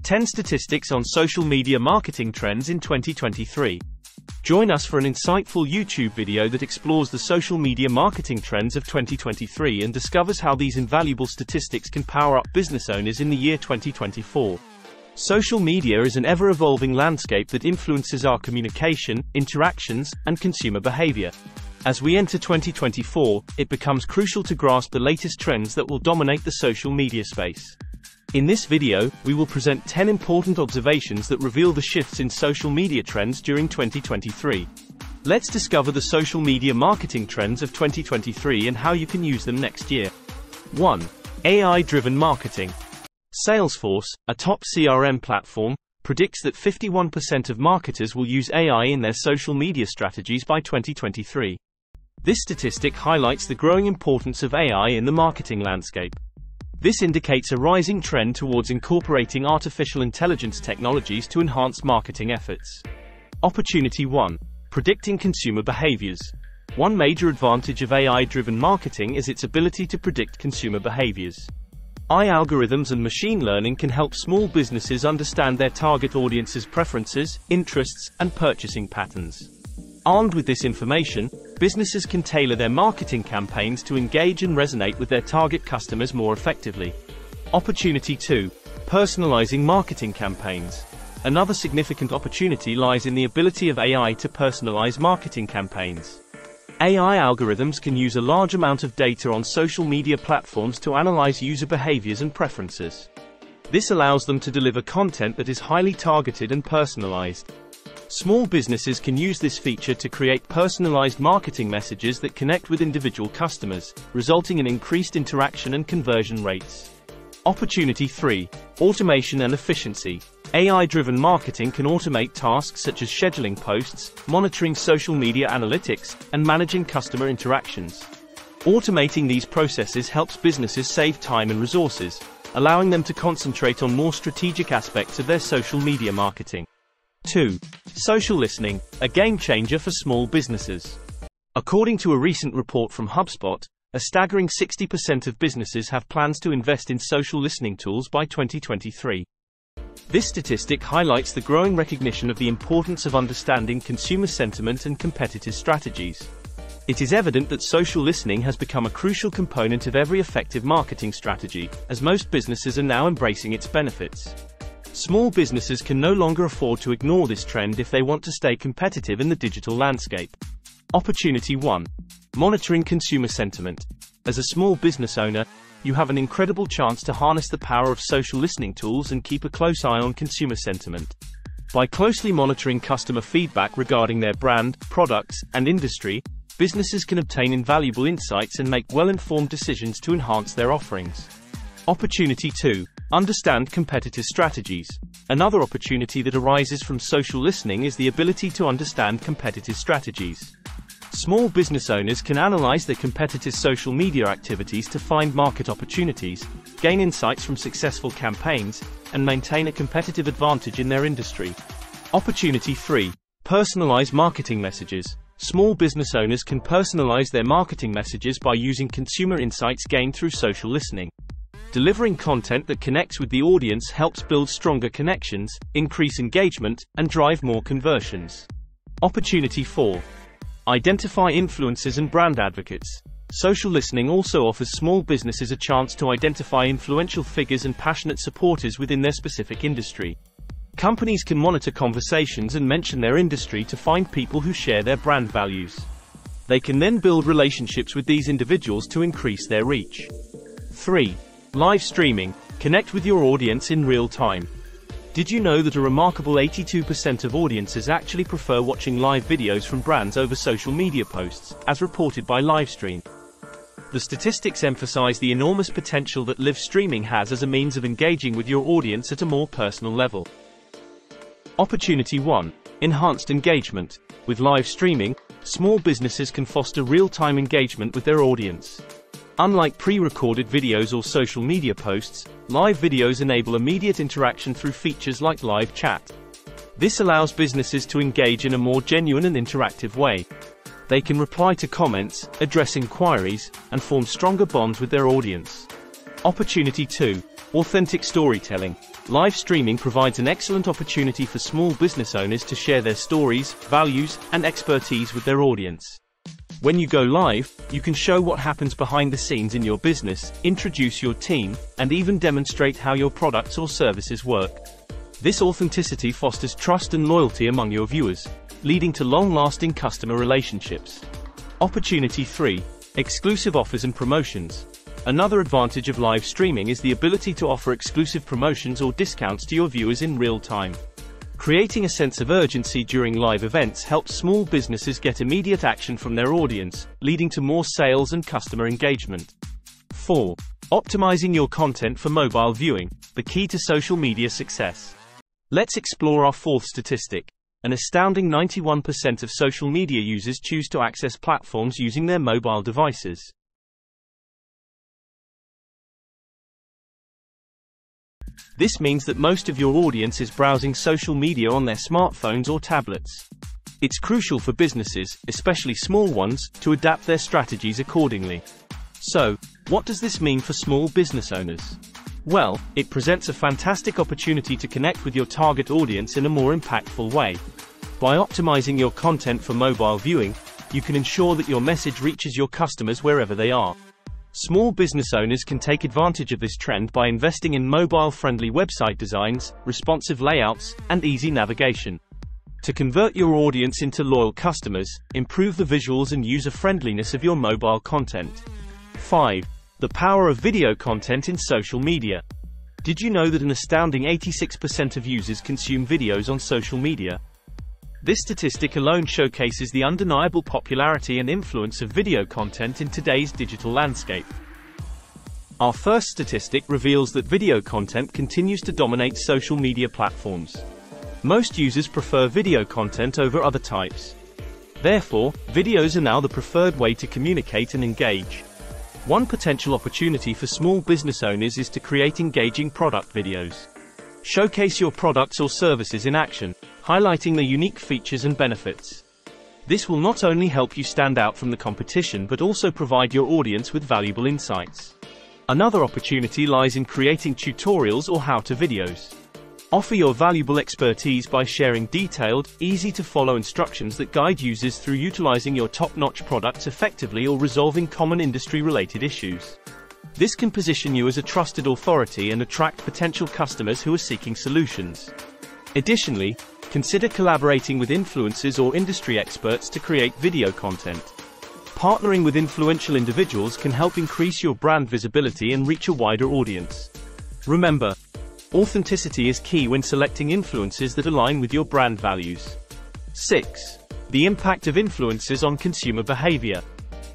10 Statistics on Social Media Marketing Trends in 2023. Join us for an insightful YouTube video that explores the social media marketing trends of 2023 and discovers how these invaluable statistics can power up business owners in the year 2024. Social media is an ever-evolving landscape that influences our communication, interactions, and consumer behavior. As we enter 2024, it becomes crucial to grasp the latest trends that will dominate the social media space. In this video, we will present 10 important observations that reveal the shifts in social media trends during 2023. Let's discover the social media marketing trends of 2023 and how you can use them next year. 1. AI-driven marketing. Salesforce, a top CRM platform, predicts that 51% of marketers will use AI in their social media strategies by 2023. This statistic highlights the growing importance of AI in the marketing landscape. This indicates a rising trend towards incorporating artificial intelligence technologies to enhance marketing efforts. Opportunity 1. Predicting consumer behaviors. One major advantage of AI-driven marketing is its ability to predict consumer behaviors. AI algorithms and machine learning can help small businesses understand their target audience's preferences, interests, and purchasing patterns. Armed with this information, businesses can tailor their marketing campaigns to engage and resonate with their target customers more effectively. Opportunity 2. Personalizing marketing campaigns. Another significant opportunity lies in the ability of AI to personalize marketing campaigns. AI algorithms can use a large amount of data on social media platforms to analyze user behaviors and preferences. This allows them to deliver content that is highly targeted and personalized. Small businesses can use this feature to create personalized marketing messages that connect with individual customers, resulting in increased interaction and conversion rates. Opportunity 3. Automation and efficiency. AI-driven marketing can automate tasks such as scheduling posts, monitoring social media analytics, and managing customer interactions. Automating these processes helps businesses save time and resources, allowing them to concentrate on more strategic aspects of their social media marketing. 2. Social listening, a game changer for small businesses. According to a recent report from HubSpot, a staggering 60% of businesses have plans to invest in social listening tools by 2023. This statistic highlights the growing recognition of the importance of understanding consumer sentiment and competitive strategies. It is evident that social listening has become a crucial component of every effective marketing strategy, as most businesses are now embracing its benefits. Small businesses can no longer afford to ignore this trend if they want to stay competitive in the digital landscape. Opportunity 1. Monitoring consumer sentiment. As a small business owner, you have an incredible chance to harness the power of social listening tools and keep a close eye on consumer sentiment. By closely monitoring customer feedback regarding their brand, products, and industry, businesses can obtain invaluable insights and make well-informed decisions to enhance their offerings. Opportunity 2. Understand competitive strategies. Another opportunity that arises from social listening is the ability to understand competitive strategies. Small business owners can analyze their competitors' social media activities to find market opportunities, gain insights from successful campaigns, and maintain a competitive advantage in their industry. Opportunity 3. Personalize marketing messages. Small business owners can personalize their marketing messages by using consumer insights gained through social listening. Delivering content that connects with the audience helps build stronger connections, increase engagement, and drive more conversions. Opportunity 4. Identify influencers and brand advocates. Social listening also offers small businesses a chance to identify influential figures and passionate supporters within their specific industry. Companies can monitor conversations and mention their industry to find people who share their brand values. They can then build relationships with these individuals to increase their reach. 3. Live streaming. Connect with your audience in real time. Did you know that a remarkable 82% of audiences actually prefer watching live videos from brands over social media posts, as reported by Livestream? The statistics emphasize the enormous potential that live streaming has as a means of engaging with your audience at a more personal level. Opportunity 1. Enhanced engagement. With live streaming, small businesses can foster real-time engagement with their audience. Unlike pre-recorded videos or social media posts, live videos enable immediate interaction through features like live chat. This allows businesses to engage in a more genuine and interactive way. They can reply to comments, address inquiries, and form stronger bonds with their audience. Opportunity 2. Authentic storytelling. Live streaming provides an excellent opportunity for small business owners to share their stories, values, and expertise with their audience. When you go live, you can show what happens behind the scenes in your business, introduce your team, and even demonstrate how your products or services work. This authenticity fosters trust and loyalty among your viewers, leading to long-lasting customer relationships. Opportunity 3. Exclusive offers and promotions. Another advantage of live streaming is the ability to offer exclusive promotions or discounts to your viewers in real time. Creating a sense of urgency during live events helps small businesses get immediate action from their audience, leading to more sales and customer engagement. 4. Optimizing your content for mobile viewing, the key to social media success. Let's explore our fourth statistic. An astounding 91% of social media users choose to access platforms using their mobile devices. This means that most of your audience is browsing social media on their smartphones or tablets. It's crucial for businesses, especially small ones, to adapt their strategies accordingly. So, what does this mean for small business owners? Well, it presents a fantastic opportunity to connect with your target audience in a more impactful way. By optimizing your content for mobile viewing, you can ensure that your message reaches your customers wherever they are. Small business owners can take advantage of this trend by investing in mobile-friendly website designs, responsive layouts, and easy navigation. To convert your audience into loyal customers, improve the visuals and user-friendliness of your mobile content. 5. The power of video content in social media. Did you know that an astounding 86% of users consume videos on social media? This statistic alone showcases the undeniable popularity and influence of video content in today's digital landscape. Our first statistic reveals that video content continues to dominate social media platforms. Most users prefer video content over other types. Therefore, videos are now the preferred way to communicate and engage. One potential opportunity for small business owners is to create engaging product videos. Showcase your products or services in action, highlighting their unique features and benefits. This will not only help you stand out from the competition but also provide your audience with valuable insights. Another opportunity lies in creating tutorials or how-to videos. Offer your valuable expertise by sharing detailed, easy-to-follow instructions that guide users through utilizing your top-notch products effectively or resolving common industry-related issues. This can position you as a trusted authority and attract potential customers who are seeking solutions. Additionally, consider collaborating with influencers or industry experts to create video content. Partnering with influential individuals can help increase your brand visibility and reach a wider audience. Remember, authenticity is key when selecting influencers that align with your brand values. 6. The impact of influencers on consumer behavior.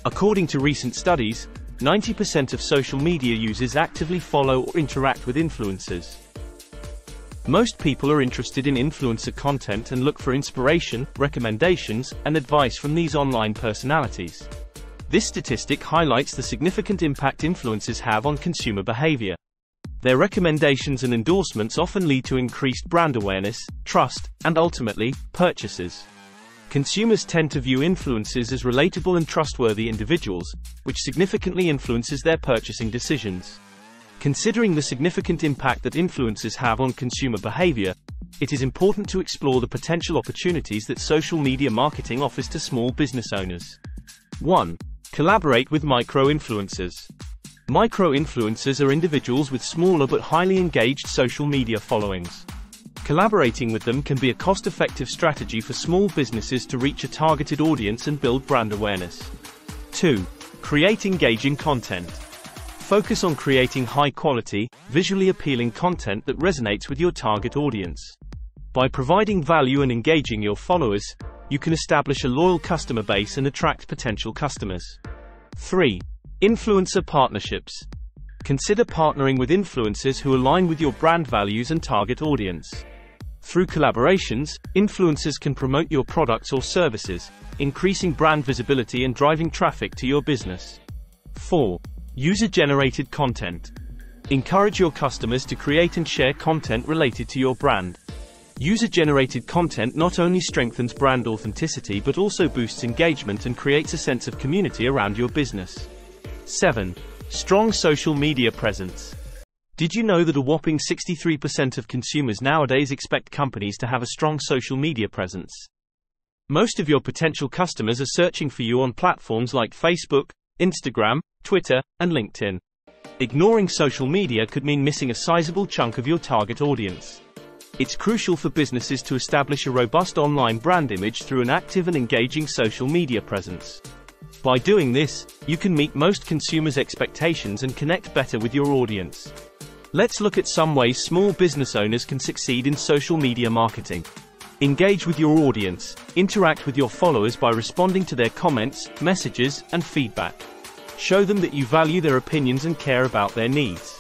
According to recent studies, 90% of social media users actively follow or interact with influencers. Most people are interested in influencer content and look for inspiration, recommendations, and advice from these online personalities. This statistic highlights the significant impact influencers have on consumer behavior. Their recommendations and endorsements often lead to increased brand awareness, trust, and ultimately, purchases. Consumers tend to view influencers as relatable and trustworthy individuals, which significantly influences their purchasing decisions. Considering the significant impact that influencers have on consumer behavior, it is important to explore the potential opportunities that social media marketing offers to small business owners. 1. Collaborate with micro-influencers. Micro-influencers are individuals with smaller but highly engaged social media followings. Collaborating with them can be a cost-effective strategy for small businesses to reach a targeted audience and build brand awareness. 2. Create engaging content. Focus on creating high-quality, visually appealing content that resonates with your target audience. By providing value and engaging your followers, you can establish a loyal customer base and attract potential customers. 3. Influencer partnerships. Consider partnering with influencers who align with your brand values and target audience. Through collaborations, influencers can promote your products or services, increasing brand visibility and driving traffic to your business. 4. User-generated content. Encourage your customers to create and share content related to your brand. User-generated content not only strengthens brand authenticity but also boosts engagement and creates a sense of community around your business. 7. Strong social media presence. Did you know that a whopping 63% of consumers nowadays expect companies to have a strong social media presence? Most of your potential customers are searching for you on platforms like Facebook, Instagram, Twitter, and LinkedIn. Ignoring social media could mean missing a sizable chunk of your target audience. It's crucial for businesses to establish a robust online brand image through an active and engaging social media presence. By doing this, you can meet most consumers' expectations and connect better with your audience. Let's look at some ways small business owners can succeed in social media marketing. Engage with your audience. Interact with your followers by responding to their comments, messages, and feedback. Show them that you value their opinions and care about their needs.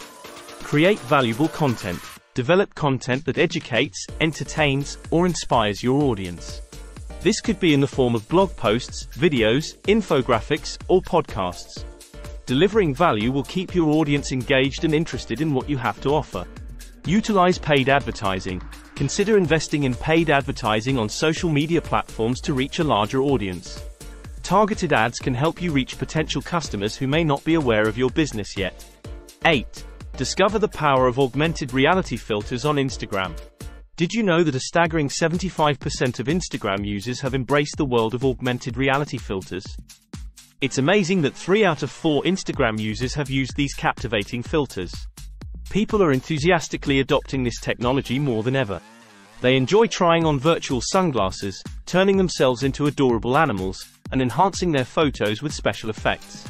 Create valuable content. Develop content that educates, entertains, or inspires your audience. This could be in the form of blog posts, videos, infographics, or podcasts. Delivering value will keep your audience engaged and interested in what you have to offer. Utilize paid advertising. Consider investing in paid advertising on social media platforms to reach a larger audience. Targeted ads can help you reach potential customers who may not be aware of your business yet. 8. Discover the power of augmented reality filters on Instagram. Did you know that a staggering 75% of Instagram users have embraced the world of augmented reality filters? It's amazing that 3 out of 4 Instagram users have used these captivating filters. People are enthusiastically adopting this technology more than ever. They enjoy trying on virtual sunglasses, turning themselves into adorable animals, and enhancing their photos with special effects.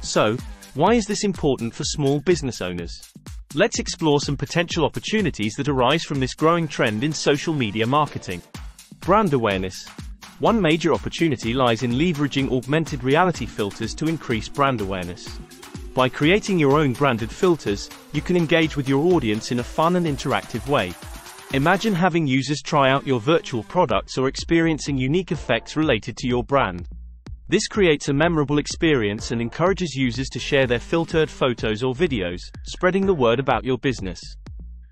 So, why is this important for small business owners? Let's explore some potential opportunities that arise from this growing trend in social media marketing. Brand awareness. One major opportunity lies in leveraging augmented reality filters to increase brand awareness. By creating your own branded filters, you can engage with your audience in a fun and interactive way. Imagine having users try out your virtual products or experiencing unique effects related to your brand. This creates a memorable experience and encourages users to share their filtered photos or videos, spreading the word about your business.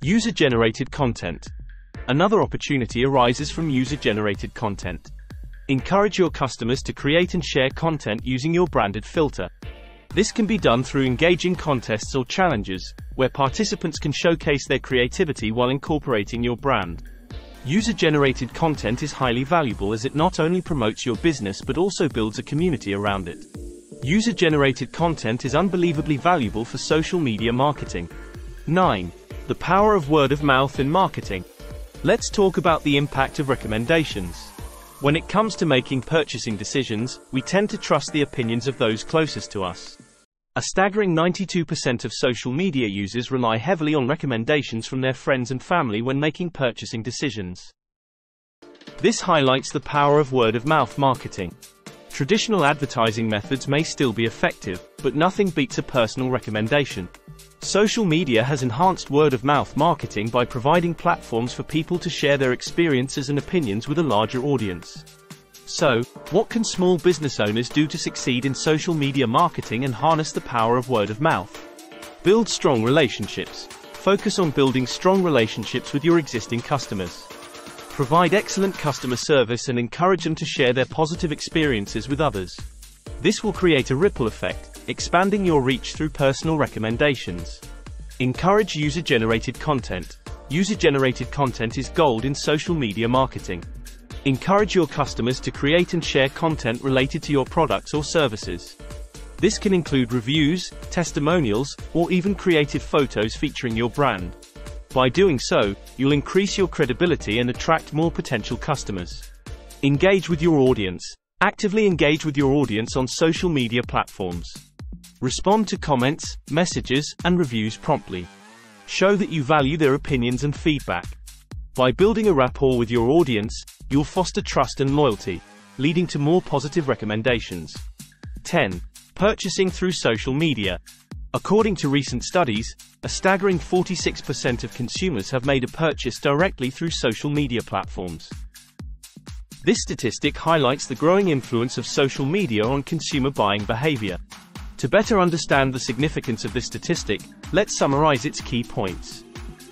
User-generated content. Another opportunity arises from user-generated content. Encourage your customers to create and share content using your branded filter. This can be done through engaging contests or challenges, where participants can showcase their creativity while incorporating your brand. User-generated content is highly valuable as it not only promotes your business but also builds a community around it. User-generated content is unbelievably valuable for social media marketing. 9. The power of word of mouth in marketing. Let's talk about the impact of recommendations. When it comes to making purchasing decisions, we tend to trust the opinions of those closest to us. A staggering 92% of social media users rely heavily on recommendations from their friends and family when making purchasing decisions. This highlights the power of word-of-mouth marketing. Traditional advertising methods may still be effective, but nothing beats a personal recommendation. Social media has enhanced word-of-mouth marketing by providing platforms for people to share their experiences and opinions with a larger audience. So, what can small business owners do to succeed in social media marketing and harness the power of word of mouth? Build strong relationships. Focus on building strong relationships with your existing customers. Provide excellent customer service and encourage them to share their positive experiences with others. This will create a ripple effect, expanding your reach through personal recommendations. Encourage user-generated content. User-generated content is gold in social media marketing. Encourage your customers to create and share content related to your products or services. This can include reviews, testimonials, or even creative photos featuring your brand. By doing so, you'll increase your credibility and attract more potential customers. Engage with your audience. Actively engage with your audience on social media platforms. Respond to comments, messages, and reviews promptly. Show that you value their opinions and feedback. By building a rapport with your audience, you'll foster trust and loyalty, leading to more positive recommendations. 10. Purchasing through social media. According to recent studies, a staggering 46% of consumers have made a purchase directly through social media platforms. This statistic highlights the growing influence of social media on consumer buying behavior. To better understand the significance of this statistic, let's summarize its key points.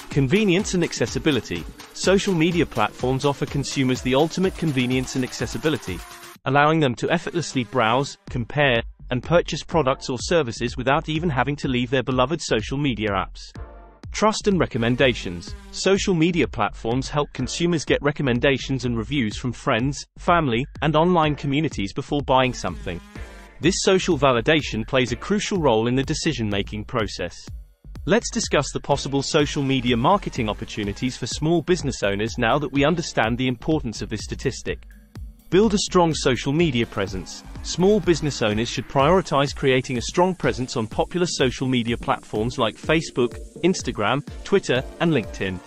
Convenience and accessibility. Social media platforms offer consumers the ultimate convenience and accessibility, allowing them to effortlessly browse, compare, and purchase products or services without even having to leave their beloved social media apps. Trust and recommendations. Social media platforms help consumers get recommendations and reviews from friends, family, and online communities before buying something. This social validation plays a crucial role in the decision-making process. Let's discuss the possible social media marketing opportunities for small business owners now that we understand the importance of this statistic. Build a strong social media presence. Small business owners should prioritize creating a strong presence on popular social media platforms like Facebook, Instagram, Twitter, and LinkedIn.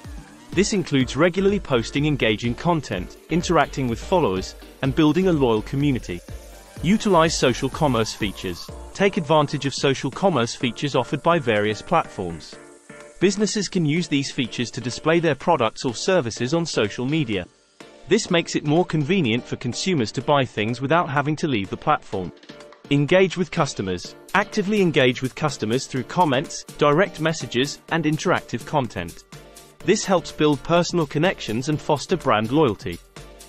This includes regularly posting engaging content, interacting with followers, and building a loyal community. Utilize social commerce features. Take advantage of social commerce features offered by various platforms. Businesses can use these features to display their products or services on social media. This makes it more convenient for consumers to buy things without having to leave the platform. Engage with customers. Actively engage with customers through comments, direct messages, and interactive content. This helps build personal connections and foster brand loyalty.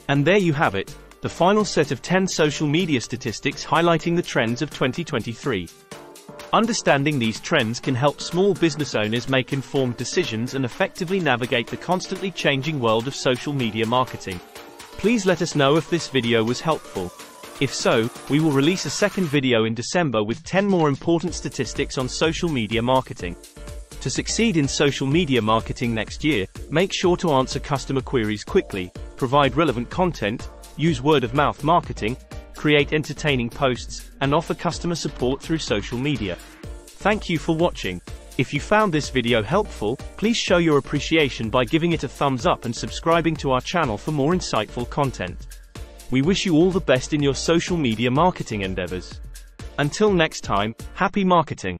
And there you have it, the final set of 10 social media statistics highlighting the trends of 2023. Understanding these trends can help small business owners make informed decisions and effectively navigate the constantly changing world of social media marketing. Please let us know if this video was helpful. If so, we will release a second video in December with 10 more important statistics on social media marketing. To succeed in social media marketing next year, make sure to answer customer queries quickly, provide relevant content, use word-of-mouth marketing, create entertaining posts, and offer customer support through social media. Thank you for watching. If you found this video helpful, please show your appreciation by giving it a thumbs up and subscribing to our channel for more insightful content. We wish you all the best in your social media marketing endeavors. Until next time, happy marketing!